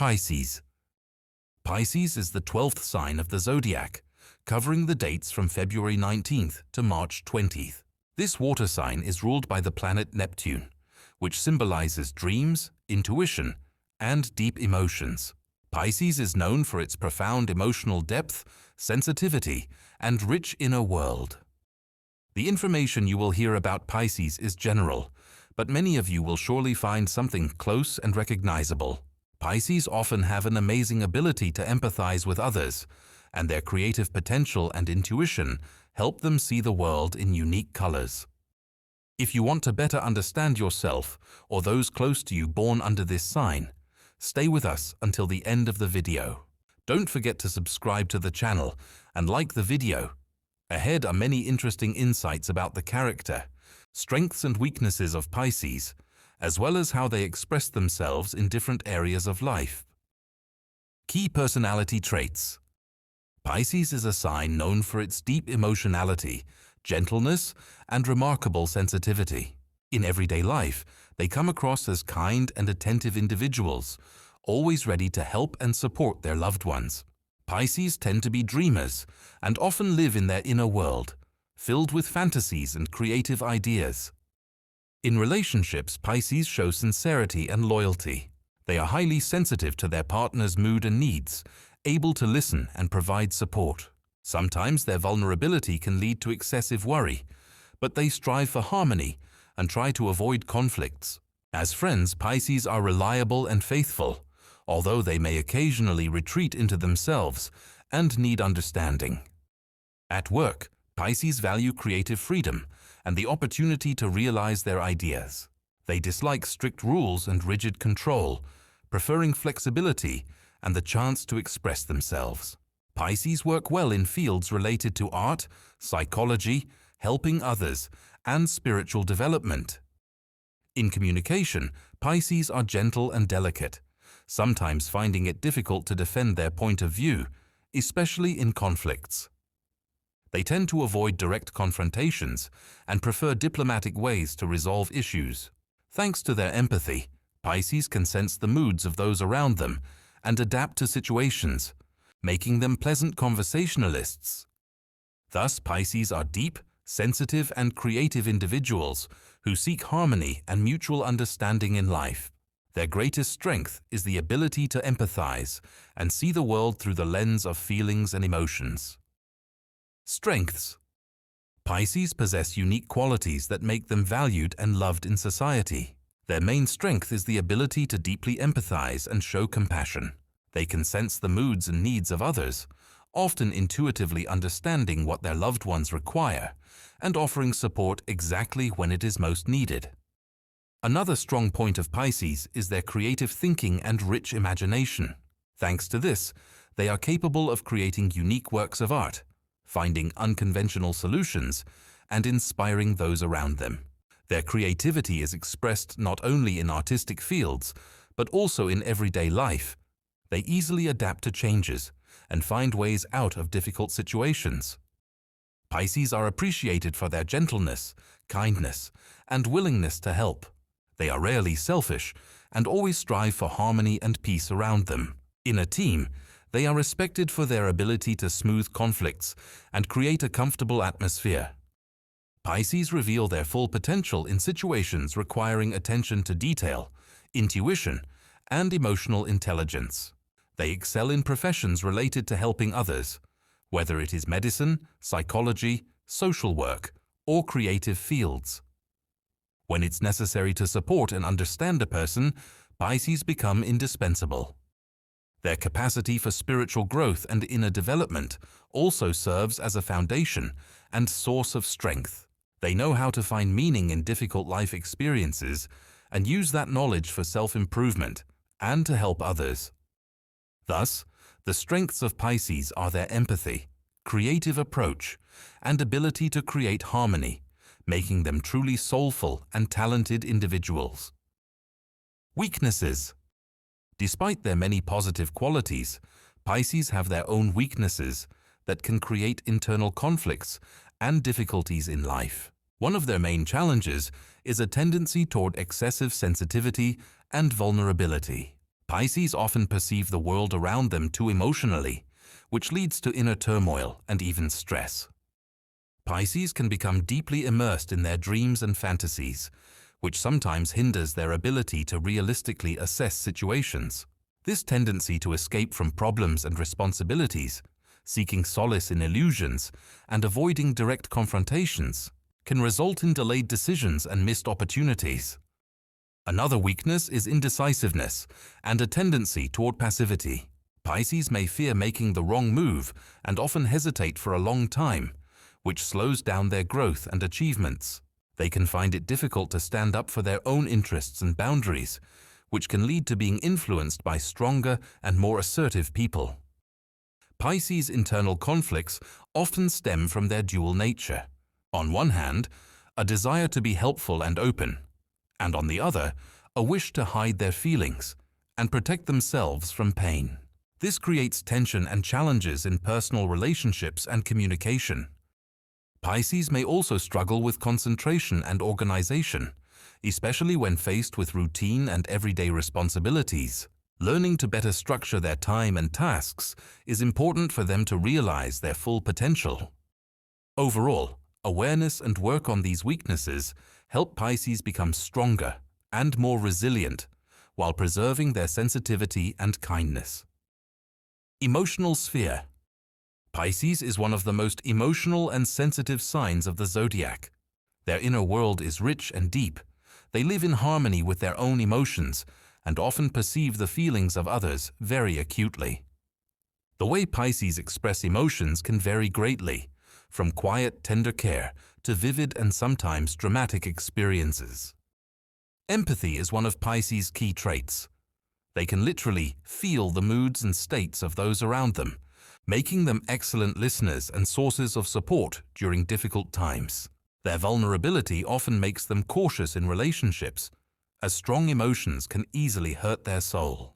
Pisces. Pisces is the 12th sign of the zodiac, covering the dates from February 19th to March 20th. This water sign is ruled by the planet Neptune, which symbolizes dreams, intuition, and deep emotions. Pisces is known for its profound emotional depth, sensitivity, and rich inner world. The information you will hear about Pisces is general, but many of you will surely find something close and recognizable. Pisces often have an amazing ability to empathize with others, and their creative potential and intuition help them see the world in unique colors. If you want to better understand yourself or those close to you born under this sign, stay with us until the end of the video. Don't forget to subscribe to the channel and like the video. Ahead are many interesting insights about the character, strengths and weaknesses of Pisces, as well as how they express themselves in different areas of life. Key personality traits. Pisces is a sign known for its deep emotionality, gentleness, and remarkable sensitivity. In everyday life, they come across as kind and attentive individuals, always ready to help and support their loved ones. Pisces tend to be dreamers and often live in their inner world, filled with fantasies and creative ideas. In relationships, Pisces show sincerity and loyalty. They are highly sensitive to their partner's mood and needs, able to listen and provide support. Sometimes their vulnerability can lead to excessive worry, but they strive for harmony and try to avoid conflicts. As friends, Pisces are reliable and faithful, although they may occasionally retreat into themselves and need understanding. At work, Pisces value creative freedom and the opportunity to realize their ideas. They dislike strict rules and rigid control, preferring flexibility and the chance to express themselves. Pisces work well in fields related to art, psychology, helping others, and spiritual development. In communication, Pisces are gentle and delicate, sometimes finding it difficult to defend their point of view, especially in conflicts. They tend to avoid direct confrontations and prefer diplomatic ways to resolve issues. Thanks to their empathy, Pisces can sense the moods of those around them and adapt to situations, making them pleasant conversationalists. Thus, Pisces are deep, sensitive, and creative individuals who seek harmony and mutual understanding in life. Their greatest strength is the ability to empathize and see the world through the lens of feelings and emotions. Strengths. Pisces possess unique qualities that make them valued and loved in society. Their main strength is the ability to deeply empathize and show compassion. They can sense the moods and needs of others, often intuitively understanding what their loved ones require and offering support exactly when it is most needed. Another strong point of Pisces is their creative thinking and rich imagination. Thanks to this, they are capable of creating unique works of art, finding unconventional solutions, and inspiring those around them. Their creativity is expressed not only in artistic fields, but also in everyday life. They easily adapt to changes and find ways out of difficult situations. Pisces are appreciated for their gentleness, kindness, and willingness to help. They are rarely selfish and always strive for harmony and peace around them. In a team, they are respected for their ability to smooth conflicts and create a comfortable atmosphere. Pisces reveal their full potential in situations requiring attention to detail, intuition, and emotional intelligence. They excel in professions related to helping others, whether it is medicine, psychology, social work, or creative fields. When it's necessary to support and understand a person, Pisces become indispensable. Their capacity for spiritual growth and inner development also serves as a foundation and source of strength. They know how to find meaning in difficult life experiences and use that knowledge for self-improvement and to help others. Thus, the strengths of Pisces are their empathy, creative approach, and ability to create harmony, making them truly soulful and talented individuals. Weaknesses. Despite their many positive qualities, Pisces have their own weaknesses that can create internal conflicts and difficulties in life. One of their main challenges is a tendency toward excessive sensitivity and vulnerability. Pisces often perceive the world around them too emotionally, which leads to inner turmoil and even stress. Pisces can become deeply immersed in their dreams and fantasies, which sometimes hinders their ability to realistically assess situations. This tendency to escape from problems and responsibilities, seeking solace in illusions, and avoiding direct confrontations, can result in delayed decisions and missed opportunities. Another weakness is indecisiveness and a tendency toward passivity. Pisces may fear making the wrong move and often hesitate for a long time, which slows down their growth and achievements. They can find it difficult to stand up for their own interests and boundaries, which can lead to being influenced by stronger and more assertive people. Pisces' internal conflicts often stem from their dual nature. On one hand, a desire to be helpful and open, and on the other, a wish to hide their feelings and protect themselves from pain. This creates tension and challenges in personal relationships and communication. Pisces may also struggle with concentration and organization, especially when faced with routine and everyday responsibilities. Learning to better structure their time and tasks is important for them to realize their full potential. Overall, awareness and work on these weaknesses help Pisces become stronger and more resilient while preserving their sensitivity and kindness. Emotional sphere. Pisces is one of the most emotional and sensitive signs of the zodiac. Their inner world is rich and deep. They live in harmony with their own emotions and often perceive the feelings of others very acutely. The way Pisces express emotions can vary greatly, from quiet, tender care to vivid and sometimes dramatic experiences. Empathy is one of Pisces' key traits. They can literally feel the moods and states of those around them, making them excellent listeners and sources of support during difficult times. Their vulnerability often makes them cautious in relationships, as strong emotions can easily hurt their soul.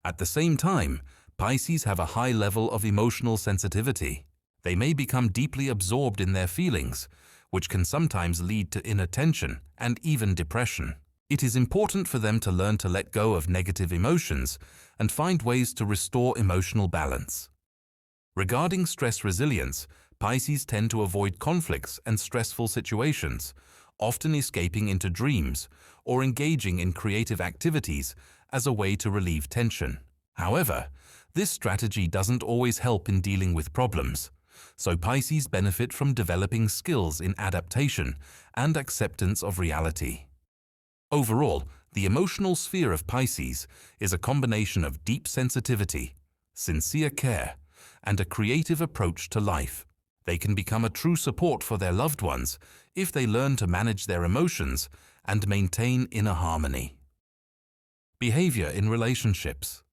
At the same time, Pisces have a high level of emotional sensitivity. They may become deeply absorbed in their feelings, which can sometimes lead to inner tension and even depression. It is important for them to learn to let go of negative emotions and find ways to restore emotional balance. Regarding stress resilience, Pisces tend to avoid conflicts and stressful situations, often escaping into dreams or engaging in creative activities as a way to relieve tension. However, this strategy doesn't always help in dealing with problems, so Pisces benefit from developing skills in adaptation and acceptance of reality. Overall, the emotional sphere of Pisces is a combination of deep sensitivity, sincere care, and a creative approach to life. They can become a true support for their loved ones if they learn to manage their emotions and maintain inner harmony. Behavior in relationships.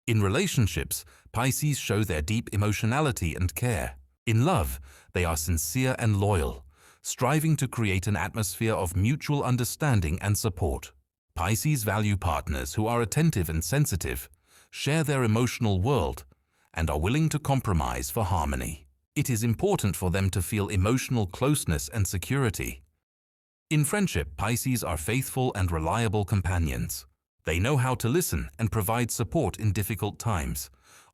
In relationships, Pisces show their deep emotionality and care. In love, they are sincere and loyal, striving to create an atmosphere of mutual understanding and support. Pisces value partners who are attentive and sensitive, share their emotional world, and are willing to compromise for harmony. It is important for them to feel emotional closeness and security. In friendship, Pisces are faithful and reliable companions. They know how to listen and provide support in difficult times,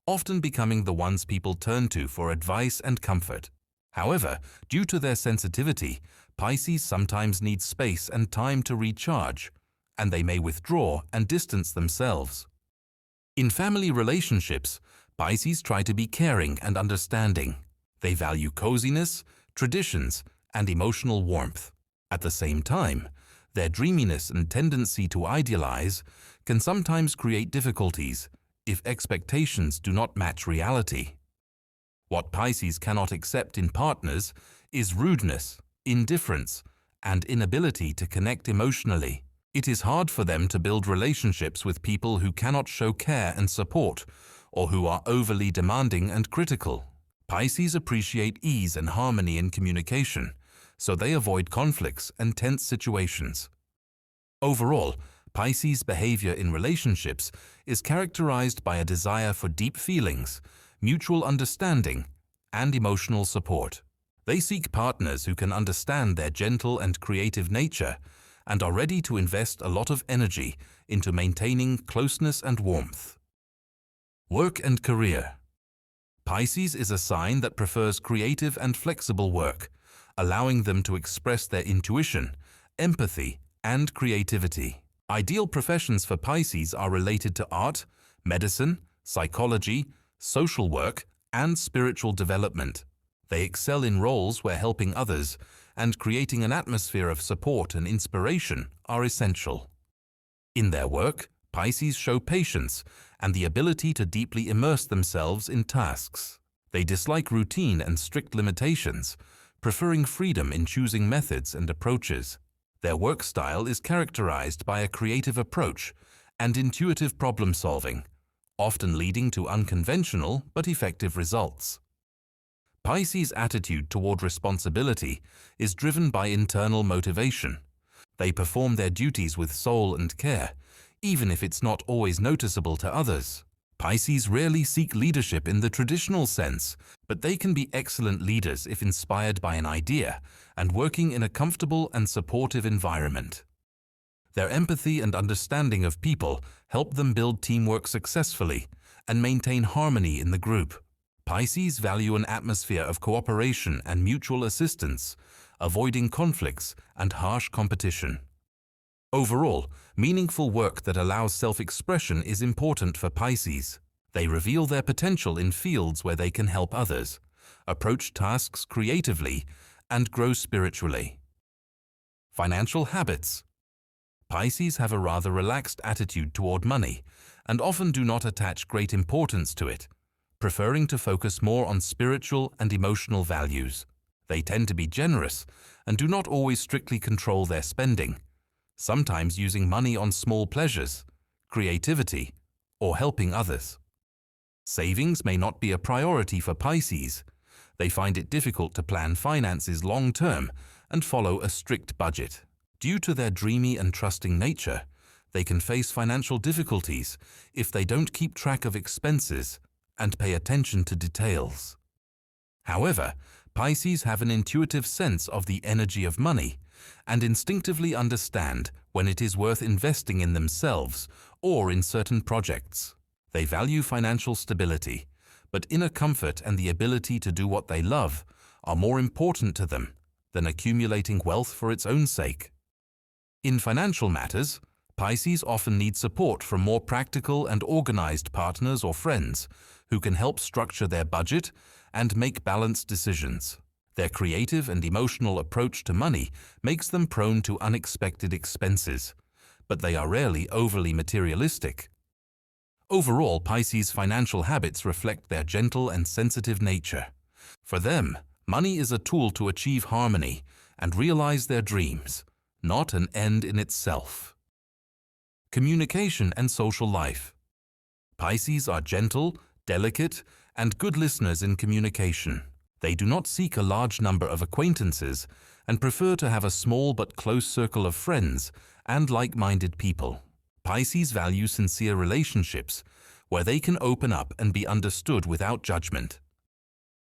often becoming the ones people turn to for advice and comfort. However, due to their sensitivity, Pisces sometimes need space and time to recharge, and they may withdraw and distance themselves. In family relationships, Pisces try to be caring and understanding. They value coziness, traditions, and emotional warmth. At the same time, their dreaminess and tendency to idealize can sometimes create difficulties if expectations do not match reality. What Pisces cannot accept in partners is rudeness, indifference, and inability to connect emotionally. It is hard for them to build relationships with people who cannot show care and support, or who are overly demanding and critical. Pisces appreciate ease and harmony in communication, so they avoid conflicts and tense situations. Overall, Pisces' behavior in relationships is characterized by a desire for deep feelings, mutual understanding, and emotional support. They seek partners who can understand their gentle and creative nature and are ready to invest a lot of energy into maintaining closeness and warmth. Work and career. Pisces is a sign that prefers creative and flexible work, allowing them to express their intuition, empathy, and creativity. Ideal professions for Pisces are related to art, medicine, psychology, social work, and spiritual development. They excel in roles where helping others and creating an atmosphere of support and inspiration are essential. In their work, Pisces show patience and the ability to deeply immerse themselves in tasks. They dislike routine and strict limitations, preferring freedom in choosing methods and approaches. Their work style is characterized by a creative approach and intuitive problem-solving, often leading to unconventional but effective results. Pisces' attitude toward responsibility is driven by internal motivation. They perform their duties with soul and care, even if it's not always noticeable to others. Pisces rarely seek leadership in the traditional sense, but they can be excellent leaders if inspired by an idea and working in a comfortable and supportive environment. Their empathy and understanding of people help them build teamwork successfully and maintain harmony in the group. Pisces value an atmosphere of cooperation and mutual assistance, avoiding conflicts and harsh competition. Overall, meaningful work that allows self-expression is important for Pisces. They reveal their potential in fields where they can help others, approach tasks creatively, and grow spiritually. Financial habits. Pisces have a rather relaxed attitude toward money and often do not attach great importance to it, preferring to focus more on spiritual and emotional values. They tend to be generous and do not always strictly control their spending, sometimes using money on small pleasures, creativity, or helping others. Savings may not be a priority for Pisces. They find it difficult to plan finances long-term and follow a strict budget. Due to their dreamy and trusting nature, they can face financial difficulties if they don't keep track of expenses and pay attention to details. However, Pisces have an intuitive sense of the energy of money and instinctively understand when it is worth investing in themselves or in certain projects. They value financial stability, but inner comfort and the ability to do what they love are more important to them than accumulating wealth for its own sake. In financial matters, Pisces often need support from more practical and organized partners or friends who can help structure their budget and make balanced decisions. Their creative and emotional approach to money makes them prone to unexpected expenses, but they are rarely overly materialistic. Overall, Pisces' financial habits reflect their gentle and sensitive nature. For them, money is a tool to achieve harmony and realize their dreams, not an end in itself. Communication and social life. Pisces are gentle, delicate, and good listeners in communication. They do not seek a large number of acquaintances and prefer to have a small but close circle of friends and like-minded people. Pisces value sincere relationships where they can open up and be understood without judgment.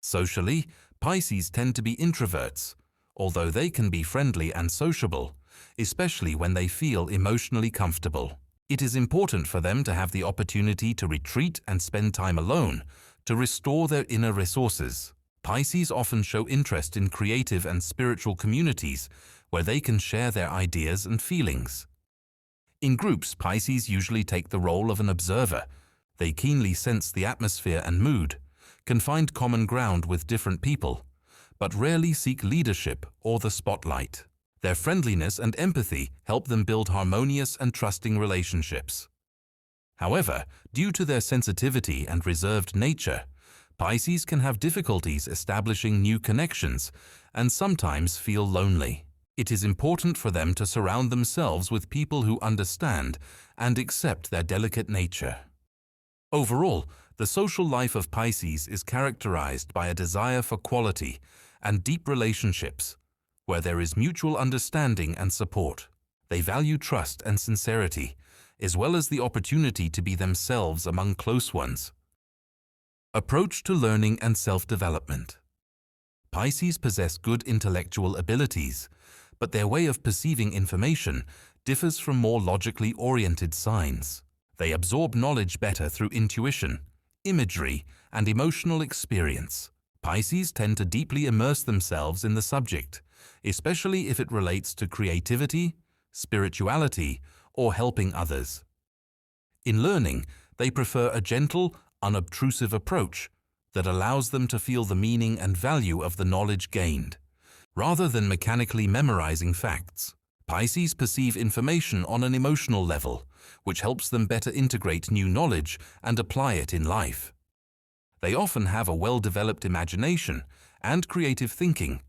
Socially, Pisces tend to be introverts, although they can be friendly and sociable, especially when they feel emotionally comfortable. It is important for them to have the opportunity to retreat and spend time alone to restore their inner resources. Pisces often show interest in creative and spiritual communities where they can share their ideas and feelings. In groups, Pisces usually take the role of an observer. They keenly sense the atmosphere and mood, can find common ground with different people, but rarely seek leadership or the spotlight. Their friendliness and empathy help them build harmonious and trusting relationships. However, due to their sensitivity and reserved nature, Pisces can have difficulties establishing new connections and sometimes feel lonely. It is important for them to surround themselves with people who understand and accept their delicate nature. Overall, the social life of Pisces is characterized by a desire for quality and deep relationships, where there is mutual understanding and support. They value trust and sincerity, as well as the opportunity to be themselves among close ones. Approach to learning and self-development. Pisces possess good intellectual abilities, but their way of perceiving information differs from more logically oriented signs. They absorb knowledge better through intuition, imagery, and emotional experience. Pisces tend to deeply immerse themselves in the subject, especially if it relates to creativity, spirituality, or helping others. In learning, they prefer a gentle, unobtrusive approach that allows them to feel the meaning and value of the knowledge gained. Rather than mechanically memorizing facts, Pisces perceive information on an emotional level, which helps them better integrate new knowledge and apply it in life. They often have a well-developed imagination and creative thinking,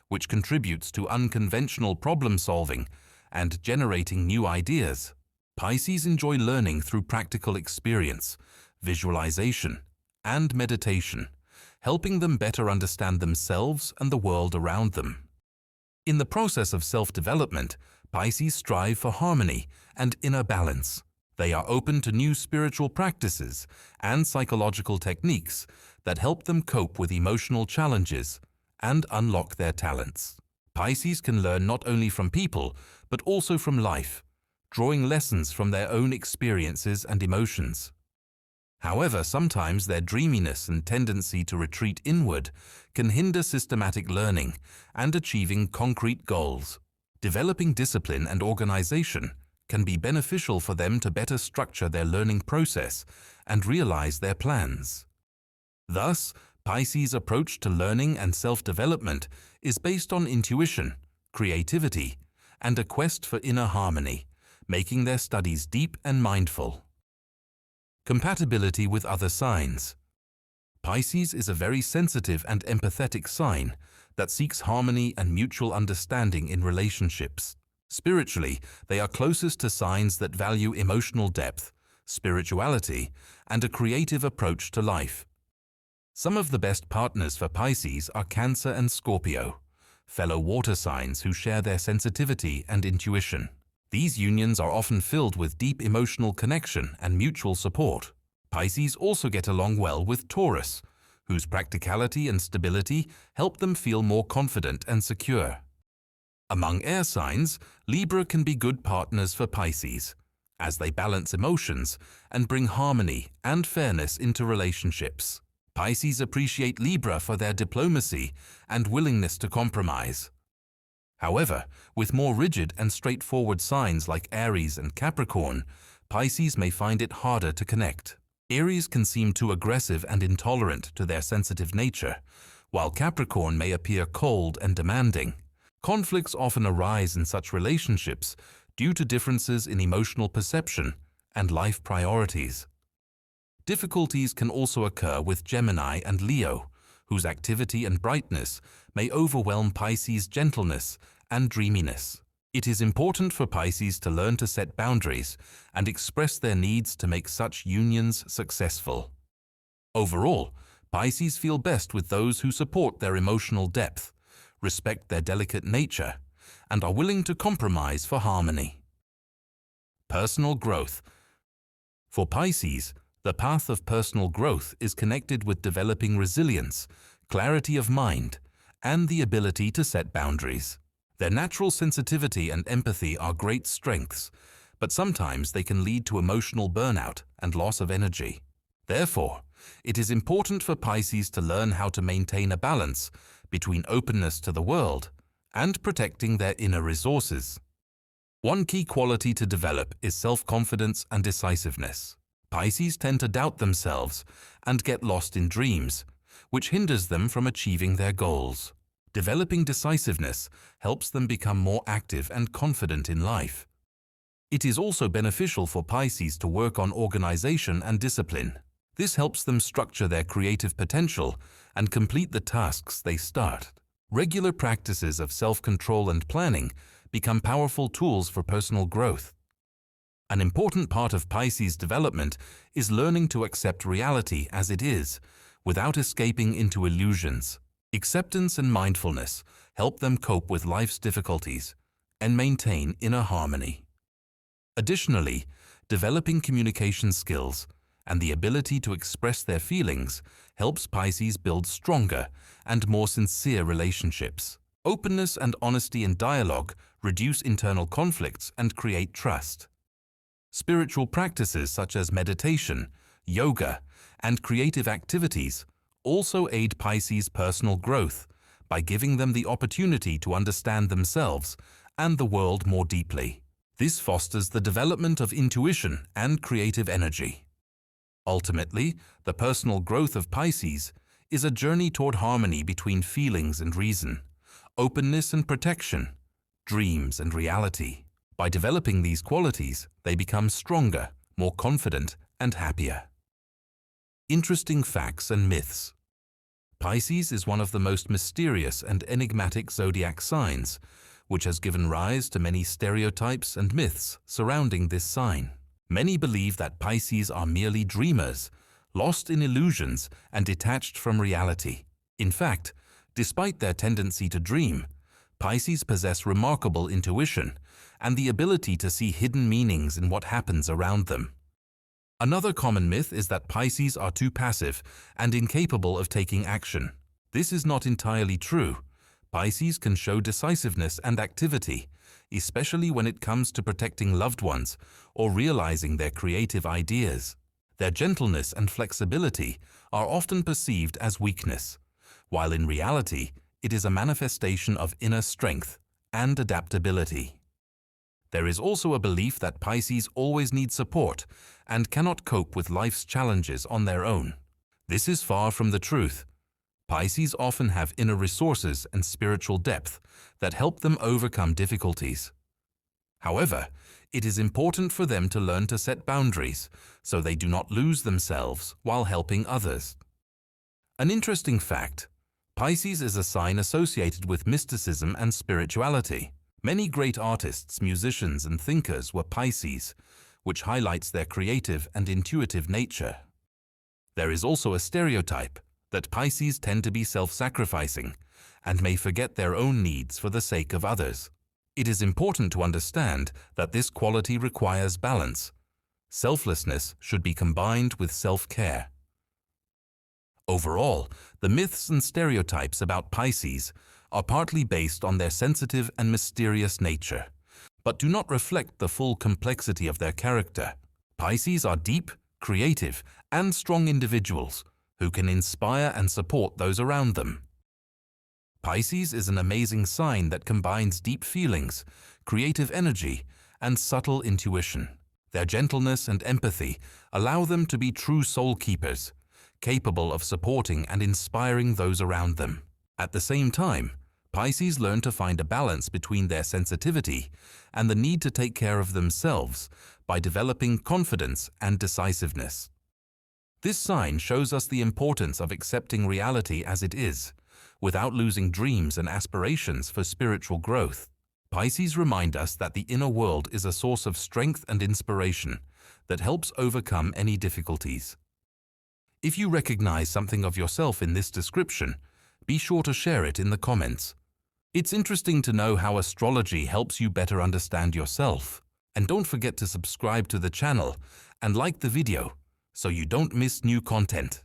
which contributes to unconventional problem-solving and generating new ideas. Pisces enjoy learning through practical experience, visualization, and meditation, helping them better understand themselves and the world around them. In the process of self-development, Pisces strive for harmony and inner balance. They are open to new spiritual practices and psychological techniques that help them cope with emotional challenges and unlock their talents. Pisces can learn not only from people, but also from life, drawing lessons from their own experiences and emotions. However, sometimes their dreaminess and tendency to retreat inward can hinder systematic learning and achieving concrete goals. Developing discipline and organization can be beneficial for them to better structure their learning process and realize their plans. Thus, Pisces' approach to learning and self-development is based on intuition, creativity, and a quest for inner harmony, making their studies deep and mindful. Compatibility with other signs. Pisces is a very sensitive and empathetic sign that seeks harmony and mutual understanding in relationships. Spiritually, they are closest to signs that value emotional depth, spirituality, and a creative approach to life. Some of the best partners for Pisces are Cancer and Scorpio, fellow water signs who share their sensitivity and intuition. These unions are often filled with deep emotional connection and mutual support. Pisces also get along well with Taurus, whose practicality and stability help them feel more confident and secure. Among air signs, Libra can be good partners for Pisces, as they balance emotions and bring harmony and fairness into relationships. Pisces appreciate Libra for their diplomacy and willingness to compromise. However, with more rigid and straightforward signs like Aries and Capricorn, Pisces may find it harder to connect. Aries can seem too aggressive and intolerant to their sensitive nature, while Capricorn may appear cold and demanding. Conflicts often arise in such relationships due to differences in emotional perception and life priorities. Difficulties can also occur with Gemini and Leo, whose activity and brightness may overwhelm Pisces' gentleness and dreaminess. It is important for Pisces to learn to set boundaries and express their needs to make such unions successful. Overall, Pisces feel best with those who support their emotional depth, respect their delicate nature, and are willing to compromise for harmony. Personal growth. For Pisces, the path of personal growth is connected with developing resilience, clarity of mind, and the ability to set boundaries. Their natural sensitivity and empathy are great strengths, but sometimes they can lead to emotional burnout and loss of energy. Therefore, it is important for Pisces to learn how to maintain a balance between openness to the world and protecting their inner resources. One key quality to develop is self-confidence and decisiveness. Pisces tend to doubt themselves and get lost in dreams, which hinders them from achieving their goals. Developing decisiveness helps them become more active and confident in life. It is also beneficial for Pisces to work on organization and discipline. This helps them structure their creative potential and complete the tasks they start. Regular practices of self-control and planning become powerful tools for personal growth. An important part of Pisces' development is learning to accept reality as it is, without escaping into illusions. Acceptance and mindfulness help them cope with life's difficulties and maintain inner harmony. Additionally, developing communication skills and the ability to express their feelings helps Pisces build stronger and more sincere relationships. Openness and honesty in dialogue reduce internal conflicts and create trust. Spiritual practices such as meditation, yoga, and creative activities also aid Pisces' personal growth by giving them the opportunity to understand themselves and the world more deeply. This fosters the development of intuition and creative energy. Ultimately, the personal growth of Pisces is a journey toward harmony between feelings and reason, openness and protection, dreams and reality. By developing these qualities, they become stronger, more confident, and happier. Interesting facts and myths. Pisces is one of the most mysterious and enigmatic zodiac signs, which has given rise to many stereotypes and myths surrounding this sign. Many believe that Pisces are merely dreamers, lost in illusions and detached from reality. In fact, despite their tendency to dream, Pisces possess remarkable intuition and the ability to see hidden meanings in what happens around them. Another common myth is that Pisces are too passive and incapable of taking action. This is not entirely true. Pisces can show decisiveness and activity, especially when it comes to protecting loved ones or realizing their creative ideas. Their gentleness and flexibility are often perceived as weakness, while in reality, it is a manifestation of inner strength and adaptability. There is also a belief that Pisces always need support and cannot cope with life's challenges on their own. This is far from the truth. Pisces often have inner resources and spiritual depth that help them overcome difficulties. However, it is important for them to learn to set boundaries so they do not lose themselves while helping others. An interesting fact: Pisces is a sign associated with mysticism and spirituality. Many great artists, musicians, and thinkers were Pisces, which highlights their creative and intuitive nature. There is also a stereotype that Pisces tend to be self-sacrificing and may forget their own needs for the sake of others. It is important to understand that this quality requires balance. Selflessness should be combined with self-care. Overall, the myths and stereotypes about Pisces are partly based on their sensitive and mysterious nature, but do not reflect the full complexity of their character. Pisces are deep, creative, and strong individuals who can inspire and support those around them. Pisces is an amazing sign that combines deep feelings, creative energy, and subtle intuition. Their gentleness and empathy allow them to be true soul keepers, capable of supporting and inspiring those around them. At the same time, Pisces learn to find a balance between their sensitivity and the need to take care of themselves by developing confidence and decisiveness. This sign shows us the importance of accepting reality as it is, without losing dreams and aspirations for spiritual growth. Pisces remind us that the inner world is a source of strength and inspiration that helps overcome any difficulties. If you recognize something of yourself in this description, be sure to share it in the comments. It's interesting to know how astrology helps you better understand yourself. And don't forget to subscribe to the channel and like the video so you don't miss new content.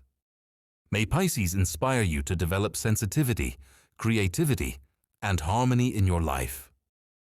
May Pisces inspire you to develop sensitivity, creativity, and harmony in your life.